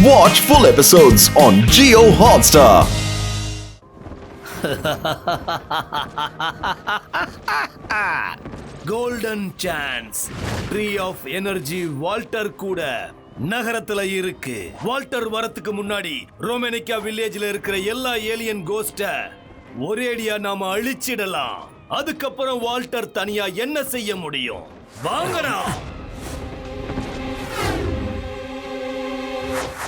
Watch full episodes on Jio Hotstar. Golden chance tree of energy Walter கூட நகரத்துல இருக்கு. Walter வரத்துக்கு முன்னாடி ரோமேனிக்கா வில்லேஜ்ல இருக்கிற எல்லா ஏலியன் கோஸ்ட ஒரேடியா நாம அழிச்சிடலாம். அதுக்கப்புறம் வால்டர் தனியா என்ன செய்ய முடியும்? வாங்கடா.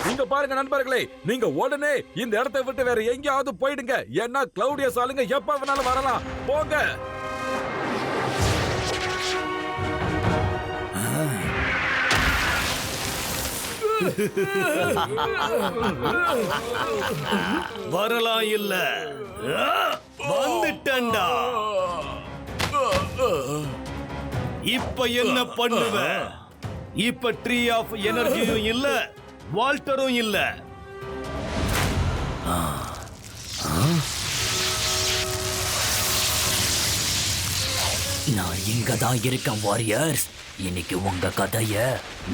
நீங்க பாருங்க நண்பர்களே, நீங்க உடனே இந்த இடத்தை விட்டு வேற எங்கேயாவது போயிடுங்க. ஏன்னா கிளவுடியஸ் ஆளுங்க எப்ப வேணாலும் வரலாம். போங்க. வரலாம் இல்ல, வந்துட்டேன்டா. இப்ப என்ன பண்ணுவ? இப்ப ட்ரீ ஆஃப் எனர்ஜியும் இல்ல, வால்டரும் இல்ல. நான் இங்க தான் இருக்கேன் வாரியர்ஸ். இன்னைக்கு உங்க கதைய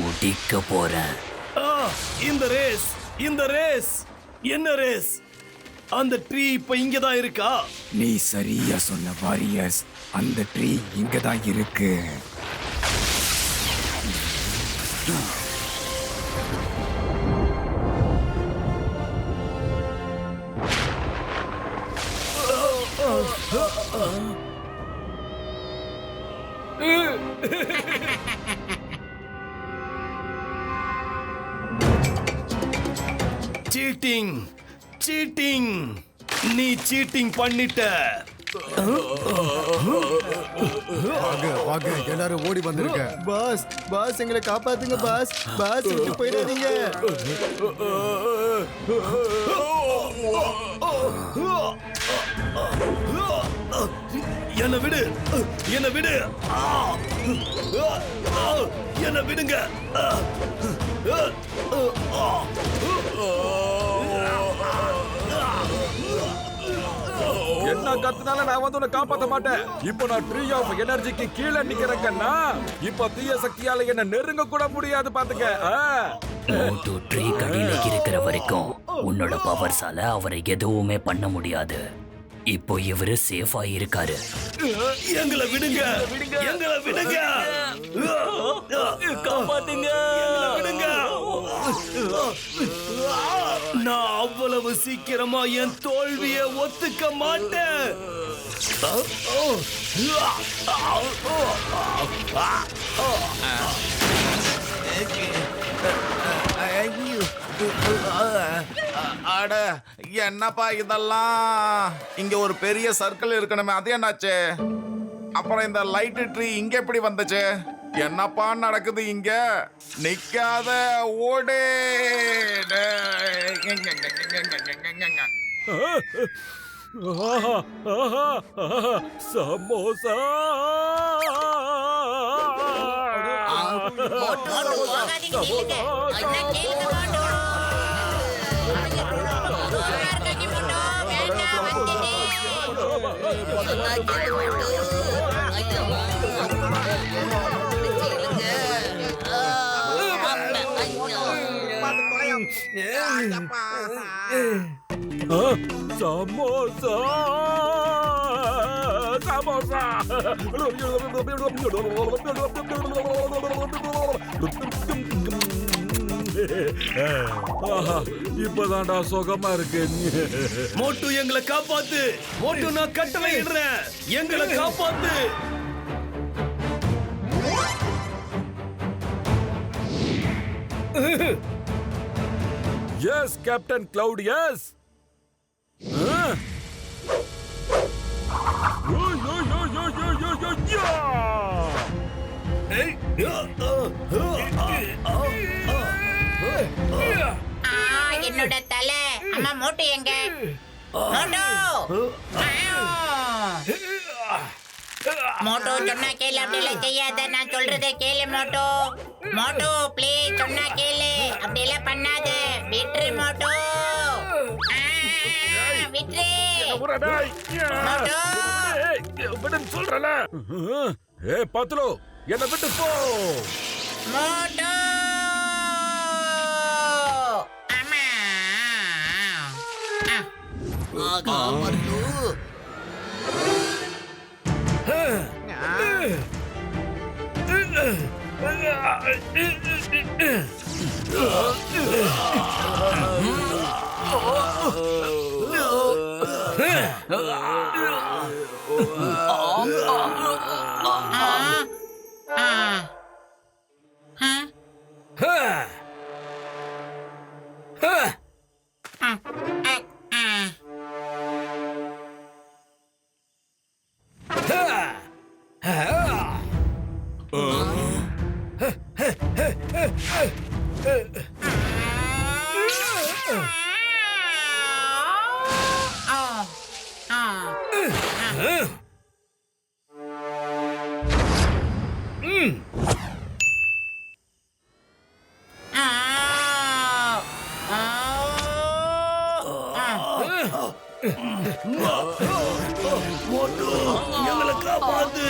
முடிக்க போறேன். இந்த ரேஸ் என்ன ரேஸ்? அந்த ட்ரீ இப்ப இங்க தான் இருக்கா? நீ சரியா சொன்ன வாரியர்ஸ், அந்த ட்ரீ இங்க தான் இருக்கு. சீட்டிங் நீ சீட்டிங் பண்ணிட்ட. வாங்க எல்லாரும் ஓடி வந்திருக்க. பாஸ் எங்களை காப்பாத்துங்க பாஸ் விட்டு போயிடாதீங்க. என்ன விடு, என்ன விடுங்க. என்ன கத்துனால நான் வந்து உன்னை காப்பாத்த மாட்டேன். இப்போ நான் ட்ரீ ஆஃப் எனர்ஜிக்கு கீழே நிக்கிறேன்னா இப்ப தீய சக்தியால என்ன நெருங்க கூட முடியாது. பாத்துக்க. மோட்டு ட்ரீ கடியில இருக்கிற வரைக்கும் உன்னோட பவர்ஸால அவரை எதுவுமே பண்ண முடியாது. இப்போ இவரு சேஃபா இருக்காரு. எங்களை விடுங்க. காப்பாத்துங்க. நான் அவ்வளவு சீக்கிரமா என் தோல்வியை ஒத்துக்க மாட்டேன். அட என்னப்பா இதெல்லாம்? இங்க ஒரு பெரிய சர்க்கிள் இருக்கணுமே, அது என்னாச்சு? அப்புறம் இந்த லைட் ட்ரீ இங்க எப்படி வந்துச்சு? என்னப்பா நடக்குது இங்க? நிக்காத, ஓடே. சமோசா. இப்பதான்டா சுகமா இருக்கு. மோட்டு எங்களை காப்பாத்து. மோட்டு நான் கட்டளை இடுறேன், எங்களை காப்பாத்து. Yes captain Claudius. என்னோட தலை. அம்மா மோட்டு எங்க? மோட்டு சொன்னா கேளு, அப்படிலாம் செய்யாத. நான் சொல்றதை கேளு மோட்டு. மோட்டு ப்ளீஸ், சொன்னா கேளு, அப்படிலாம் பண்ணாத. விட்ரு மோட்டு, விட்ரு மோட்டு. சொல்றல. பத்லு, என்ன விட்டு போ. மோட்டு மோட்டு எங்களை காப்பாத்து.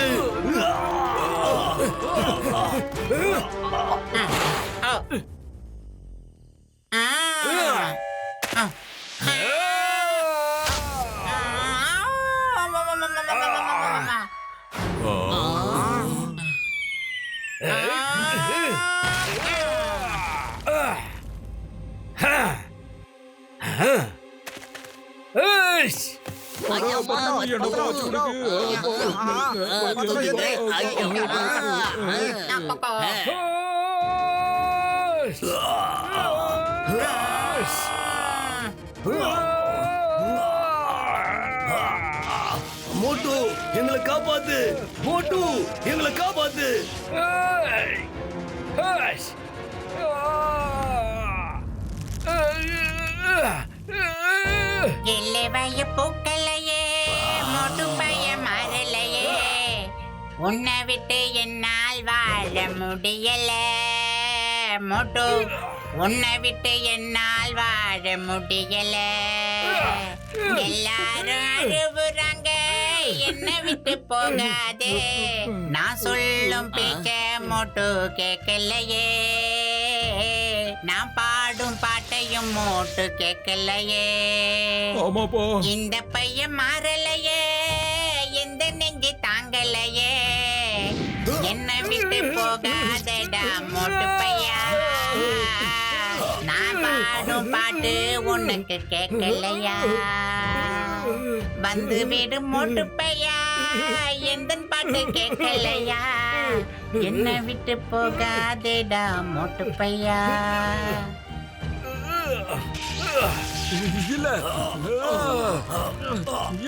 மோட்டு எங்களை காப்பாத்து. மோட்டு எங்களை காப்பாத்து. எல்லைவய பூக்களையே மோட்டு பைய மாறலையே, உன்னை விட்டு என்னால் வாழ முடியல. மோட்டு உன்னை விட்டு என்னால் வாழ முடியல. எல்லாரும் அழுவுறாங்க, என்னை விட்டு போகாதே. நான் சொல்லும் பேச்ச மோட்டு கேட்கலையே, நான் பாடும் பாட்டையும் மோட்டு கேட்கலையே. ஆமாப்பா. இந்த பையன் மாறலையே, எந்த நெஞ்சு தாங்கலையே. என்னை விட்டு போகாதடா மோட்டு பையா, நான் பாடும் பாட்டு உனக்கு கேட்கலையா. வந்து விடு மோட்டு பையா, எந்த பாட்டு கேட்கலையா. என்னை விட்டு போகாதேடா மோட்டு பையா. இல்ல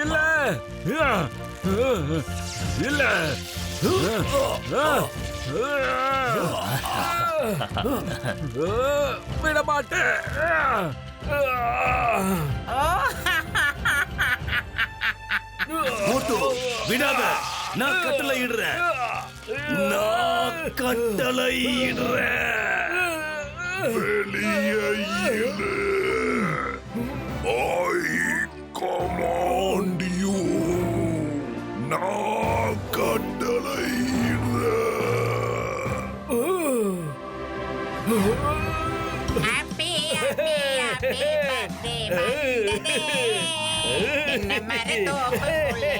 இல்ல இல்ல விட மாட்டேன். மோட்டு விடாத. நான் கட்டளை இடுறேன். நான் கட்டளை இடுறேன். வெளியே இரு. I command you. நான் கட்டளையிடுறேன். ஹாப்பி ஹாப்பி ஹாப்பி பர்த்டே வந்ததே. என்ன மரத்தோப்புக்குள்ளே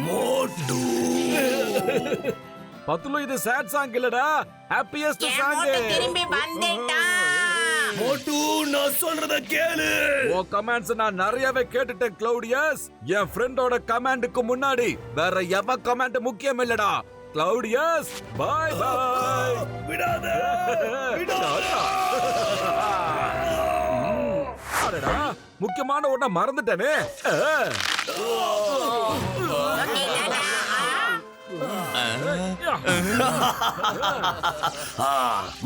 மோட்டு மோட்டு பத்துலு இது சேட் சாங் இல்லடா, ஹாப்பியஸ்ட் சாங். திரும்பி வந்துட்டான். மோட்டு நான் சொல்றத கேளு. ஓ கமாண்ட்ஸ் நான் நிறையவே கேட்டுட்டேன் கிளவுடியஸ். என் ஃப்ரெண்டோட கமாண்டுக்கு முன்னாடி வேற எவ கமாண்ட் முக்கியம் இல்லடா. கிளவுடியஸ் பை பை. விடாத. அடடா முக்கியமான ஒண்ண மறந்துட்டேனே.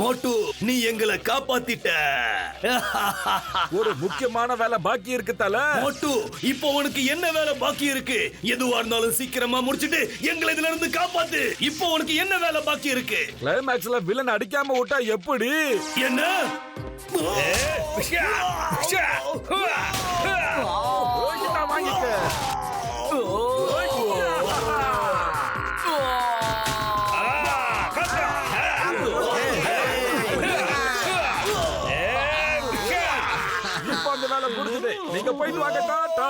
மோட்டு நீ எங்களை காப்பாத்திட்ட. ஒரு முக்கியமான வேலை பாக்கி இருக்கு தல. மோட்டு இப்போ உனக்கு என்ன வேலை பாக்கி இருக்கு? எதுவா இருந்தாலும் சீக்கிரமா முடிச்சிட்டு எங்களை இதுல இருந்து காப்பாத்து. இப்போ உனக்கு என்ன வேலை பாக்கி இருக்கு? கிளைமேக்ஸ்ல வில்லன் அடிக்காம விட்டா எப்படி? என்ன? வாங்கிக்க. நீங்க போயிட்டு வாங்க டாடா.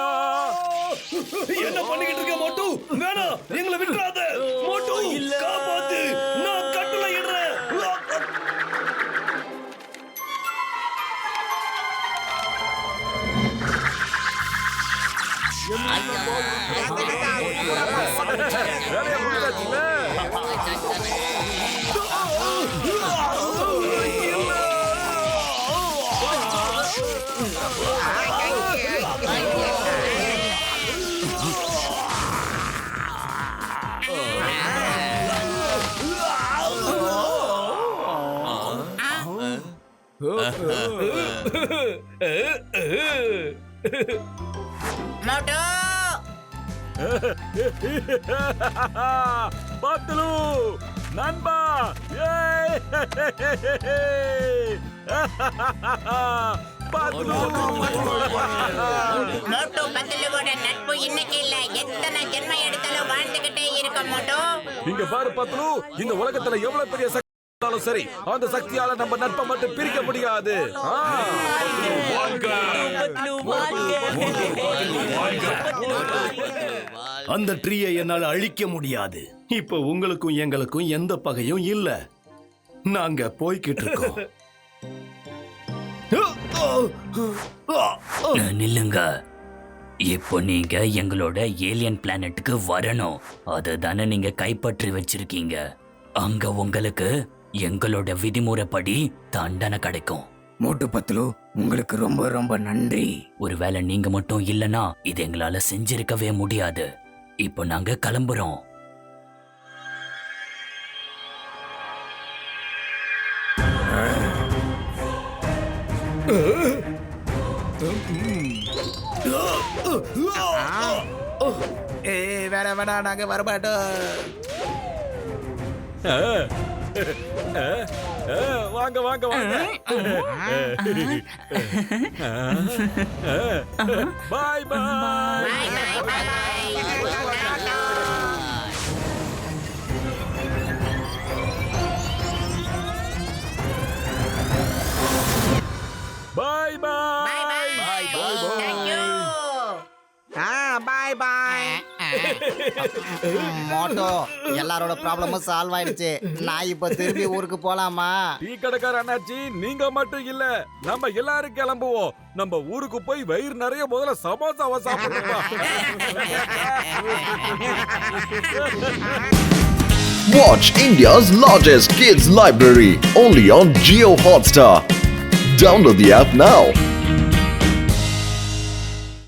என்ன பண்ணிக்கிட்டு இருக்க மோட்டு? வேணாம், எங்களை விட்டுறாத மோட்டு. காப்பாத்து, நான் கட்டுல இடுறேன். வேலையை முடிச்சாச்சுல. மோட்டு பத்லு நண்பா, ஏய்! பத்லு மோட்டு பத்துலுவோட நட்பு இன்னைக்கு இல்ல, எத்தனை ஜென்மம் எடுத்தாலும் வாழ்ந்துகிட்டே இருக்க மோட்டு. இங்க பாரு பத்லு, இந்த உலகத்துல எவ்வளவு பெரிய சக்தி இருந்தாலும் சரி, அந்த சக்தியால நம்ம நட்பை மட்டும் பிரிக்க முடியாது. அந்த ட்ரீயை என்னால அழிக்க முடியாது. இப்ப உங்களுக்கும் எங்களுக்கும் எந்த பகையும் இல்ல. நாங்க போய்கிட்டு இருக்கோம். நில்லுங்க. இப்போ நீங்க எங்களோட ஏலியன் பிளானட்டுக்கு வரணும். அதுதானே நீங்க கைப்பற்றி வச்சிருக்கீங்க. அங்க உங்களுக்கு எங்களோட விதிமுறைப்படி தண்டனை கிடைக்கும். மோட்டு பத்லு, உங்களுக்கு ரொம்ப ரொம்ப நன்றி. ஒருவேளை நீங்க மட்டும் இல்லனா இது எங்களால செஞ்சிருக்கவே முடியாது. இப்போ நாங்க கிளம்புறோம். வேணாம், நாங்க வரமாட்டோம். வாங்க வாங்க வாங்க. Bye bye. Bye, bye, bye. Bye bye. Bye, bye. Thank you. Bye bye. Motto, எல்லாரோட ப்ராப்ளமும் சால்வ் ஆயிடுச்சு. நான் இப்ப திரும்பி ஊருக்கு போலாமா? டீ கடைக்கார அண்ணாச்சி, நீங்க மட்டும் இல்ல, நம்ம எல்லாரும் கிளம்புவோம். நம்ம ஊருக்கு போய் வயிறு நிறைய முதல்ல சமோசாவை சாப்பிடுவோம். Watch India's largest kids library only on Jio Hotstar. Download the app now.